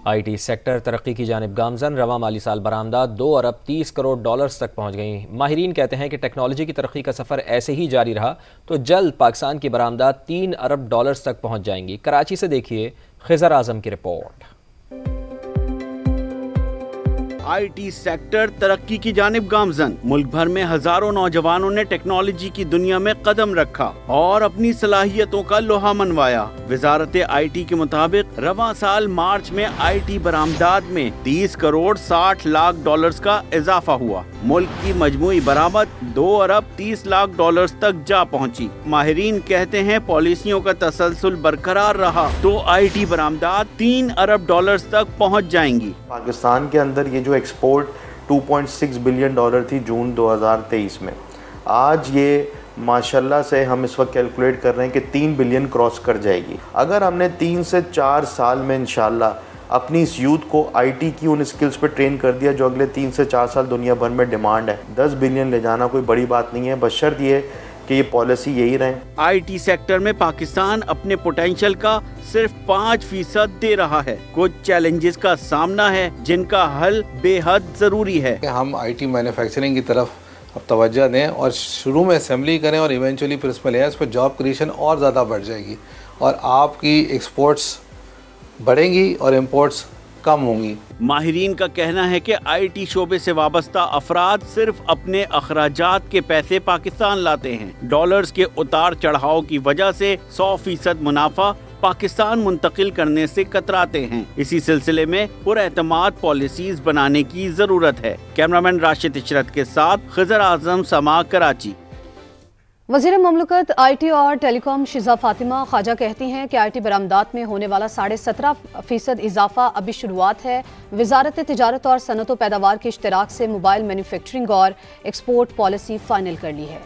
I T sector ترقی کی جانب گامزن، رواں مالی سال برآمدات 2 ارب 30 کروڑ ڈالرز تک پہنچ گئیں۔ ماہرین کہتے ہیں کہ ٹیکنالوجی کی ترقی کا سفر ایسے ہی جاری رہا تو جلد پاکستان کی برآمدات 3 ارب ڈالرز تک پہنچ جائیں گی۔ کراچی سے دیکھیے خضر اعظم کی رپورٹ۔ آئی ٹی سیکٹر ترقی کی جانب گامزن، ملک بھر میں ہزاروں نوجوانوں نے ٹیکنالوجی کی دنیا میں قدم رکھا اور اپنی صلاحیتوں کا لوہا منوایا۔ وزارت آئی ٹی کے مطابق رواں سال مارچ میں آئی ٹی برآمدات میں 30 کروڑ 60 لاکھ ڈالرز کا اضافہ ہوا۔ ملک کی مجموعی برآمد 2 ارب 30 لاکھ ڈالرز تک جا پہنچی۔ ماہرین کہتے ہیں پالیسیوں کا تسلسل برقرار رہا تو آئی ٹی برآمدات 3 ارب ڈالرز تک پہنچ جائیں گی۔ پاکستان کے اندر یہ جو ایکسپورٹ 2.6 بلین ڈالر تھی جون 2023 میں، آج یہ ماشاءاللہ سے ہم اس وقت کیلکولیٹ کر رہے ہیں کہ 3 بلین کراس کر جائے گی۔ اگر ہم نے 3 سے 4 سال میں انشاءاللہ اپنی اس یوتھ کو آئی ٹی کی ان اسکلز پہ ٹرین کر دیا جو اگلے 3 سے 4 سال دنیا بھر میں ڈیمانڈ ہے، 10 بلین لے جانا کوئی بڑی بات نہیں ہے، بشرط یہ کہ یہ پالیسی یہی رہے۔ آئی ٹی سیکٹر میں پاکستان اپنے پوٹینشل کا صرف 5% دے رہا ہے۔ کچھ چیلنجز کا سامنا ہے جن کا حل بے حد ضروری ہے۔ ہم آئی ٹی مینوفیکچرنگ کی طرف اب توجہ دیں اور شروع میں اسمبلی کریں اور ایونچولی پھر اس میں لے آئیں، اس پہ جاب کریشن اور زیادہ بڑھ جائے گی اور آپ کی ایکسپورٹس بڑھیں گی اور امپورٹس کم ہوں گی۔ ماہرین کا کہنا ہے کہ آئی ٹی شعبے سے وابستہ افراد صرف اپنے اخراجات کے پیسے پاکستان لاتے ہیں۔ ڈالرز کے اتار چڑھاؤ کی وجہ سے 100% منافع پاکستان منتقل کرنے سے کتراتے ہیں۔ اسی سلسلے میں پراعتماد پالیسیز بنانے کی ضرورت ہے۔ کیمرامین راشد عشرت کے ساتھ خضر اعظم، سما، کراچی۔ وزیر مملکت آئی ٹی اور ٹیلی کام شیزہ فاطمہ خواجہ کہتی ہیں کہ آئی ٹی برآمدات میں ہونے والا 17.5% اضافہ ابھی شروعات ہے۔ وزارت تجارت اور صنعت و پیداوار کے اشتراک سے موبائل مینوفیکچرنگ اور ایکسپورٹ پالیسی فائنل کر لی ہے۔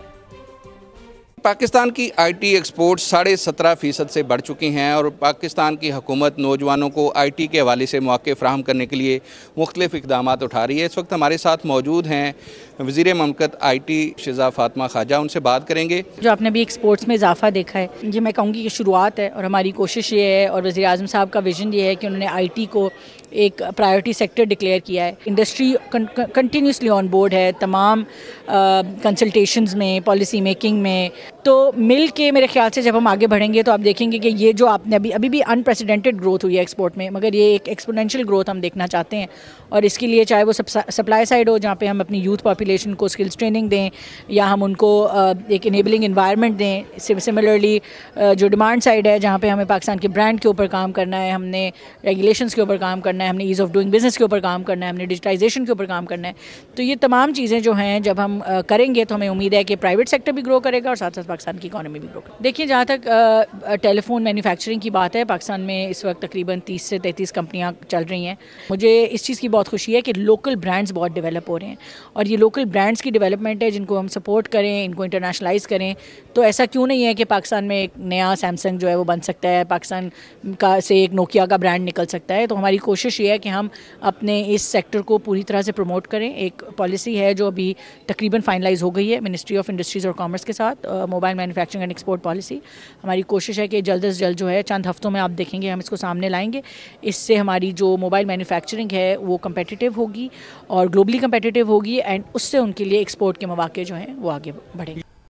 پاکستان کی آئی ٹی ایکسپورٹ 17.5% سے بڑھ چکی ہیں اور پاکستان کی حکومت نوجوانوں کو آئی ٹی کے حوالے سے مواقع فراہم کرنے کے لیے مختلف اقدامات اٹھا رہی ہے۔ اس وقت ہمارے ساتھ موجود ہیں وزیر مملکت آئی ٹی شیزہ فاطمہ خواجہ، ان سے بات کریں گے۔ جو آپ نے بھی ایکسپورٹس میں اضافہ دیکھا ہے، یہ میں کہوں گی کہ شروعات ہے اور ہماری کوشش یہ ہے اور وزیر اعظم صاحب کا ویژن یہ ہے کہ انہوں نے آئی ٹی کو ایک پرائیورٹی سیکٹر ڈکلیئر کیا ہے۔ انڈسٹری کنٹینیوسلی آن بورڈ ہے تمام کنسلٹیشنز میں، پالیسی میکنگ میں، تو مل کے میرے خیال سے جب ہم آگے بڑھیں گے تو آپ دیکھیں گے کہ یہ جو آپ نے ابھی بھی انپریسیڈنٹڈ گروتھ ہوئی ہے ایکسپورٹ میں، مگر یہ ایک ایکسپونینشیل گروتھ ہم دیکھنا چاہتے ہیں اور اس کے لیے چاہے وہ سپلائی سائڈ ہو جہاں پہ ہم اپنی یوتھ پاپولیشن کو اسکلس ٹریننگ دیں یا ہم ان کو ایک انیبلنگ انوائرمنٹ دیں، سملرلی جو ڈیمانڈ سائڈ ہے جہاں پہ ہمیں پاکستان کے برانڈ کے اوپر کام کرنا ہے، ہم نے ریگولیشنز کے اوپر کام کرنا ہے، ہم نے ایز آف ڈوئنگ بزنس کے اوپر کام کرنا ہے، ہم نے ڈیجیٹائزیشن کے اوپر کام کرنا ہے، تو یہ تمام چیزیں جو ہیں جب ہم کریں گے تو ہمیں امید ہے کہ پرائیویٹ سیکٹر بھی گرو کرے گا اور ساتھ ساتھ پاکستان کی اکانومی بھی گرو کرے گا۔ دیکھیے جہاں تک ٹیلی فون مینوفیکچرنگ کی بات ہے، پاکستان میں اس وقت تقریباً 30 سے 33 کمپنیاں چل رہی ہیں۔ مجھے اس چیز کی بہت خوشی ہے کہ لوکل برانڈز بہت ڈیولپ ہو رہے ہیں اور یہ لوکل برانڈز کی ڈیولپمنٹ ہے جن کو ہم سپورٹ کریں، ان کو انٹرنیشنلائز کریں، تو ایسا کیوں نہیں ہے کہ پاکستان میں ایک نیا سیمسنگ جو ہے وہ بن سکتا ہے، پاکستان کا سے ایک نوکیا کا برانڈ نکل سکتا ہے۔ تو ہماری کوشش یہ ہے کہ ہم اپنے اس سیکٹر کو پوری طرح سے پروموٹ کریں۔ ایک پالیسی ہے جو ابھی تقریباً فائنلائز ہو گئی ہے منسٹری آف انڈسٹریز اور کامرس کے ساتھ، mobile manufacturing and export policy. ہماری کوشش ہے کہ جلد از جلد جو ہے چند ہفتوں میں آپ دیکھیں گے ہم اس کو سامنے لائیں گے۔ اس سے ہماری جو موبائل مینوفیکچرنگ ہے وہ کمپیٹیٹیو ہوگی اور گلوبلی کمپیٹیٹیو ہوگی، اینڈ اس سے ان کے لیے ایکسپورٹ کے مواقع جو ہیں وہ آگے بڑھیں گے۔